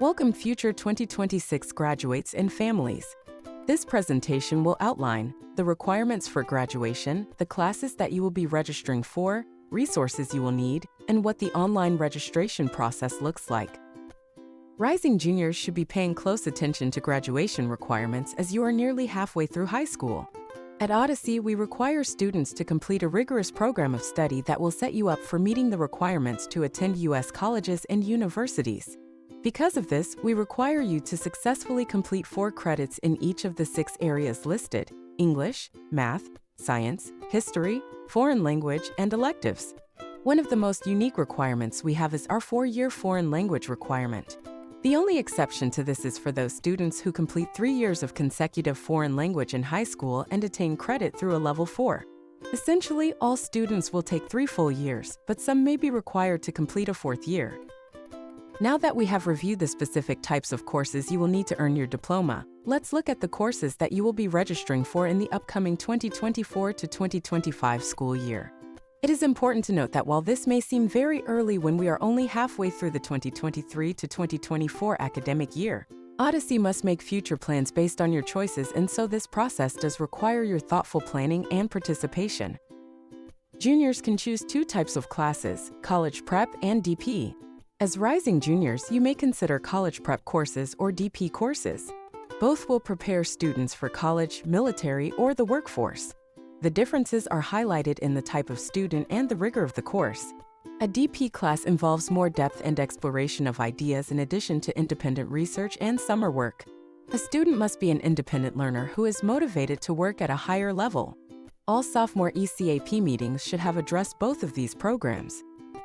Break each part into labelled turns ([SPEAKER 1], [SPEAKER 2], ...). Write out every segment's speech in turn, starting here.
[SPEAKER 1] Welcome future 2026 graduates and families. This presentation will outline the requirements for graduation, the classes that you will be registering for, resources you will need, and what the online registration process looks like. Rising juniors should be paying close attention to graduation requirements as you are nearly halfway through high school. At Odyssey, we require students to complete a rigorous program of study that will set you up for meeting the requirements to attend U.S. colleges and universities. Because of this, we require you to successfully complete 4 credits in each of the 6 areas listed: English, Math, Science, History, Foreign Language, and electives. One of the most unique requirements we have is our 4-year foreign language requirement. The only exception to this is for those students who complete 3 years of consecutive foreign language in high school and attain credit through a level 4. Essentially, all students will take 3 full years, but some may be required to complete a 4th year. Now that we have reviewed the specific types of courses you will need to earn your diploma, let's look at the courses that you will be registering for in the upcoming 2024 to 2025 school year. It is important to note that while this may seem very early when we are only halfway through the 2023 to 2024 academic year, Odyssey must make future plans based on your choices, and so this process does require your thoughtful planning and participation. Juniors can choose 2 types of classes: college prep and DP. As rising juniors, you may consider college prep courses or DP courses. Both will prepare students for college, military, or the workforce. The differences are highlighted in the type of student and the rigor of the course. A DP class involves more depth and exploration of ideas in addition to independent research and summer work. A student must be an independent learner who is motivated to work at a higher level. All sophomore ECAP meetings should have addressed both of these programs.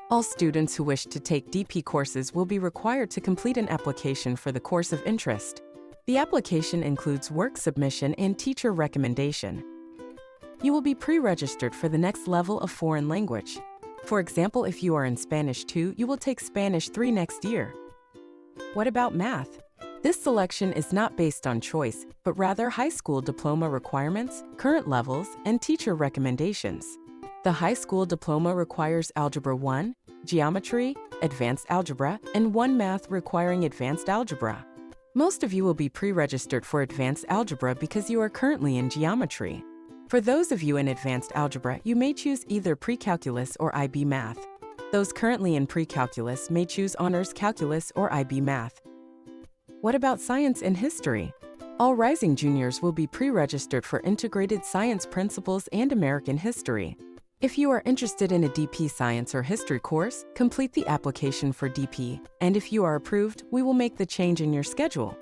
[SPEAKER 1] All students who wish to take DP courses will be required to complete an application for the course of interest. The application includes work submission and teacher recommendation. You will be pre-registered for the next level of foreign language. For example, if you are in Spanish 2, you will take Spanish 3 next year. What about math? This selection is not based on choice, but rather high school diploma requirements, current levels, and teacher recommendations. The high school diploma requires Algebra 1, Geometry, Advanced Algebra, and 1 Math requiring Advanced Algebra. Most of you will be pre-registered for Advanced Algebra because you are currently in Geometry. For those of you in Advanced Algebra, you may choose either Pre-Calculus or IB Math. Those currently in Pre-Calculus may choose Honors Calculus or IB Math. What about Science and History? All rising juniors will be pre-registered for Integrated Science Principles and American History. If you are interested in a DP Science or History course, complete the application for DP, and if you are approved, we will make the change in your schedule.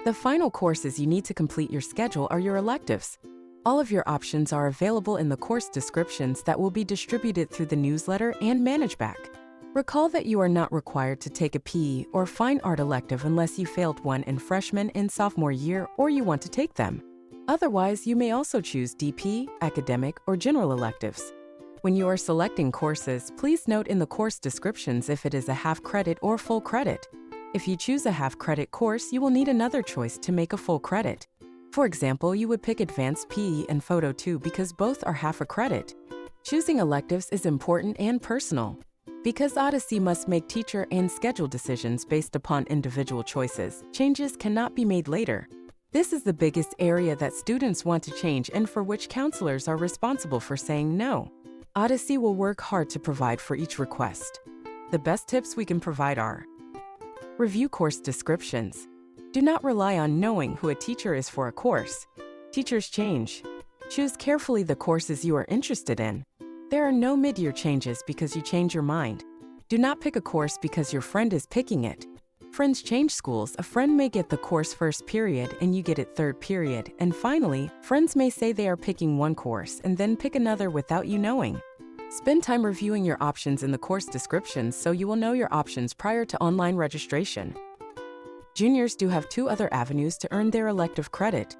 [SPEAKER 1] The final courses you need to complete your schedule are your electives. All of your options are available in the course descriptions that will be distributed through the newsletter and ManageBack. Recall that you are not required to take a PE or fine art elective unless you failed one in freshman and sophomore year or you want to take them. Otherwise, you may also choose DP, academic, or general electives. When you are selecting courses, please note in the course descriptions if it is a half credit or full credit. If you choose a half credit course, you will need another choice to make a full credit. For example, you would pick Advanced PE and Photo 2 because both are half a credit. Choosing electives is important and personal. Because Odyssey must make teacher and schedule decisions based upon individual choices, changes cannot be made later. This is the biggest area that students want to change and for which counselors are responsible for saying no. Odyssey will work hard to provide for each request. The best tips we can provide are: review course descriptions. Do not rely on knowing who a teacher is for a course. Teachers change. Choose carefully the courses you are interested in. There are no mid-year changes because you change your mind. Do not pick a course because your friend is picking it. Friends change schools. A friend may get the course first period and you get it third period. And finally, friends may say they are picking one course and then pick another without you knowing. Spend time reviewing your options in the course descriptions so you will know your options prior to online registration. Juniors do have 2 other avenues to earn their elective credit.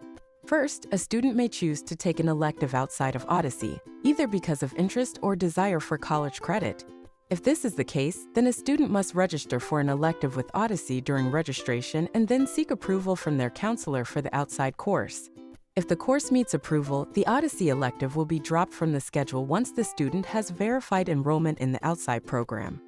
[SPEAKER 1] First, a student may choose to take an elective outside of Odyssey, either because of interest or desire for college credit. If this is the case, then a student must register for an elective with Odyssey during registration and then seek approval from their counselor for the outside course. If the course meets approval, the Odyssey elective will be dropped from the schedule once the student has verified enrollment in the outside program.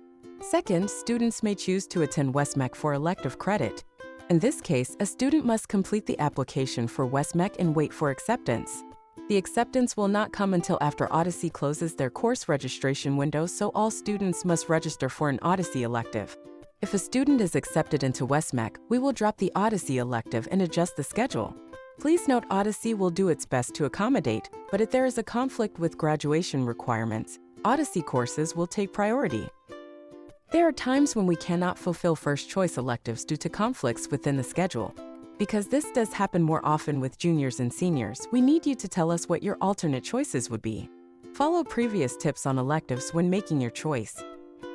[SPEAKER 1] Second, students may choose to attend WestMech for elective credit. In this case, a student must complete the application for WestMech and wait for acceptance. The acceptance will not come until after Odyssey closes their course registration window, so all students must register for an Odyssey elective. If a student is accepted into WestMech, we will drop the Odyssey elective and adjust the schedule. Please note Odyssey will do its best to accommodate, but if there is a conflict with graduation requirements, Odyssey courses will take priority. There are times when we cannot fulfill first-choice electives due to conflicts within the schedule. Because this does happen more often with juniors and seniors, we need you to tell us what your alternate choices would be. Follow previous tips on electives when making your choice.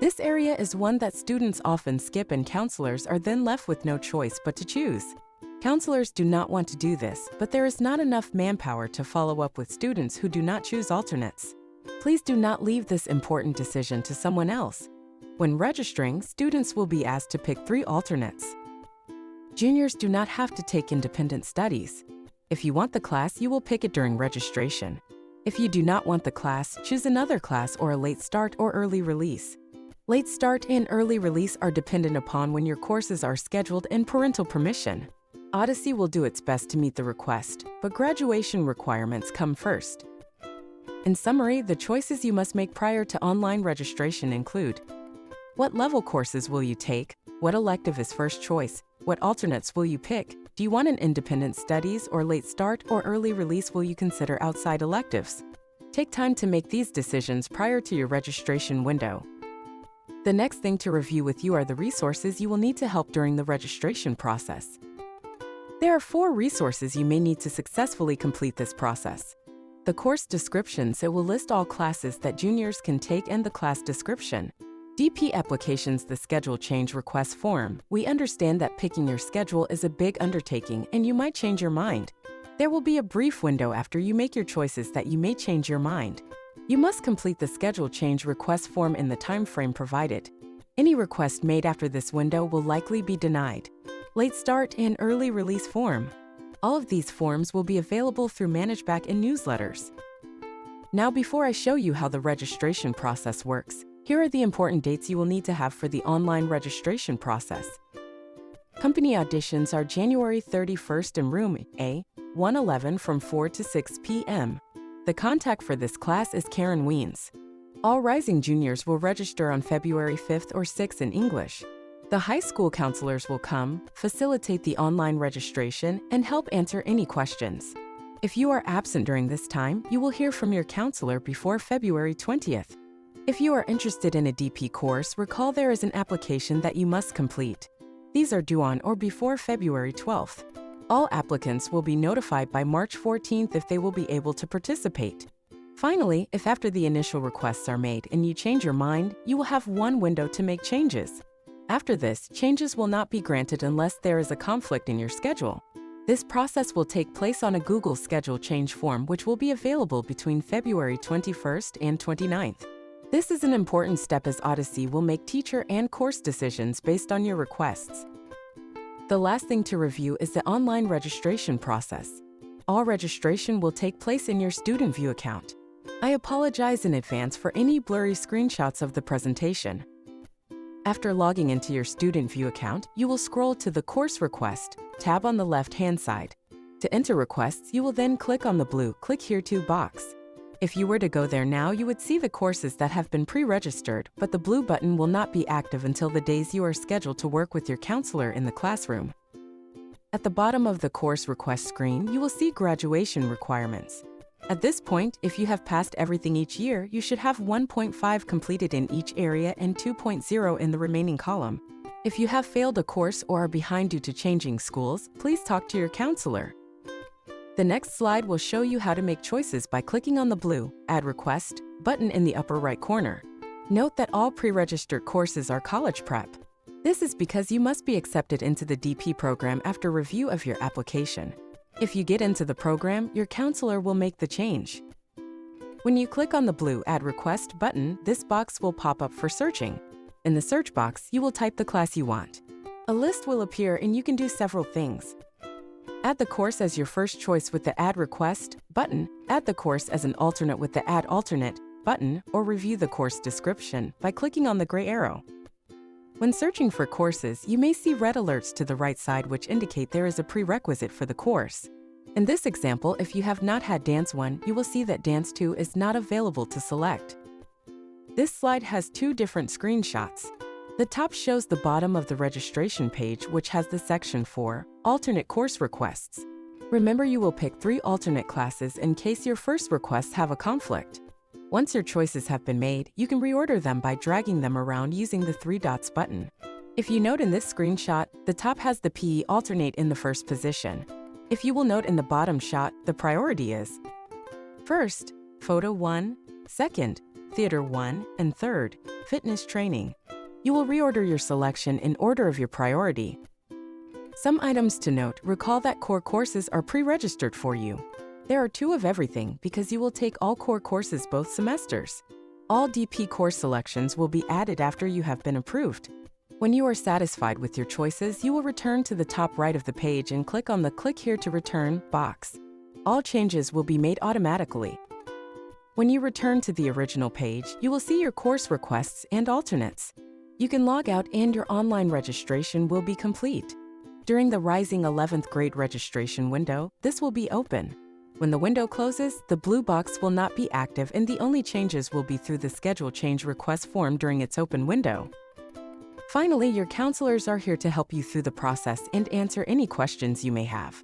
[SPEAKER 1] This area is one that students often skip, and counselors are then left with no choice but to choose. Counselors do not want to do this, but there is not enough manpower to follow up with students who do not choose alternates. Please do not leave this important decision to someone else. When registering, students will be asked to pick 3 alternates. Juniors do not have to take independent studies. If you want the class, you will pick it during registration. If you do not want the class, choose another class or a late start or early release. Late start and early release are dependent upon when your courses are scheduled and parental permission. Odyssey will do its best to meet the request, but graduation requirements come first. In summary, the choices you must make prior to online registration include: what level courses will you take? What elective is first choice? What alternates will you pick? Do you want an independent studies or late start or early release? Will you consider outside electives? Take time to make these decisions prior to your registration window. The next thing to review with you are the resources you will need to help during the registration process. There are 4 resources you may need to successfully complete this process. The course descriptions, it will list all classes that juniors can take, and the class description. DP applications, the schedule change request form. We understand that picking your schedule is a big undertaking and you might change your mind. There will be a brief window after you make your choices that you may change your mind. You must complete the schedule change request form in the time frame provided. Any request made after this window will likely be denied. Late start and early release form. All of these forms will be available through ManageBack and newsletters. Now, before I show you how the registration process works, here are the important dates you will need to have for the online registration process. Company auditions are January 31st in room A111 from 4 to 6 p.m. The contact for this class is Karen Weens. All rising juniors will register on February 5th or 6th in English. The high school counselors will come, facilitate the online registration, and help answer any questions. If you are absent during this time, you will hear from your counselor before February 20th. If you are interested in a DP course, recall there is an application that you must complete. These are due on or before February 12th. All applicants will be notified by March 14th if they will be able to participate. Finally, if after the initial requests are made and you change your mind, you will have 1 window to make changes. After this, changes will not be granted unless there is a conflict in your schedule. This process will take place on a Google Schedule Change form, which will be available between February 21st and 29th. This is an important step as Odyssey will make teacher and course decisions based on your requests. The last thing to review is the online registration process. All registration will take place in your Student View account. I apologize in advance for any blurry screenshots of the presentation. After logging into your Student View account, you will scroll to the Course Request tab on the left-hand side. To enter requests, you will then click on the blue Click Here To box. If you were to go there now, you would see the courses that have been pre-registered, but the blue button will not be active until the days you are scheduled to work with your counselor in the classroom. At the bottom of the course request screen, you will see graduation requirements. At this point, if you have passed everything each year, you should have 1.5 completed in each area and 2.0 in the remaining column. If you have failed a course or are behind due to changing schools, please talk to your counselor. The next slide will show you how to make choices by clicking on the blue Add Request button in the upper right corner. Note that all pre-registered courses are college prep. This is because you must be accepted into the DP program after review of your application. If you get into the program, your counselor will make the change. When you click on the blue Add Request button, this box will pop up for searching. In the search box, you will type the class you want. A list will appear and you can do several things. Add the course as your first choice with the Add Request button, add the course as an alternate with the Add Alternate button, or review the course description by clicking on the gray arrow. When searching for courses, you may see red alerts to the right side which indicate there is a prerequisite for the course. In this example, if you have not had Dance 1, you will see that Dance 2 is not available to select. This slide has two different screenshots. The top shows the bottom of the registration page, which has the section for alternate course requests. Remember, you will pick 3 alternate classes in case your first requests have a conflict. Once your choices have been made, you can reorder them by dragging them around using the 3 dots button. If you note in this screenshot, the top has the PE alternate in the first position. If you will note in the bottom shot, the priority is first, Photo 1, second, Theater 1, and third, Fitness Training. You will reorder your selection in order of your priority. Some items to note: recall that core courses are pre-registered for you. There are 2 of everything because you will take all core courses both semesters. All DP course selections will be added after you have been approved. When you are satisfied with your choices, you will return to the top right of the page and click on the Click Here to Return box. All changes will be made automatically. When you return to the original page, you will see your course requests and alternates. You can log out and your online registration will be complete. During the Rising 11th grade registration window, this will be open. When the window closes, the blue box will not be active and the only changes will be through the Schedule Change Request form during its open window. Finally, your counselors are here to help you through the process and answer any questions you may have.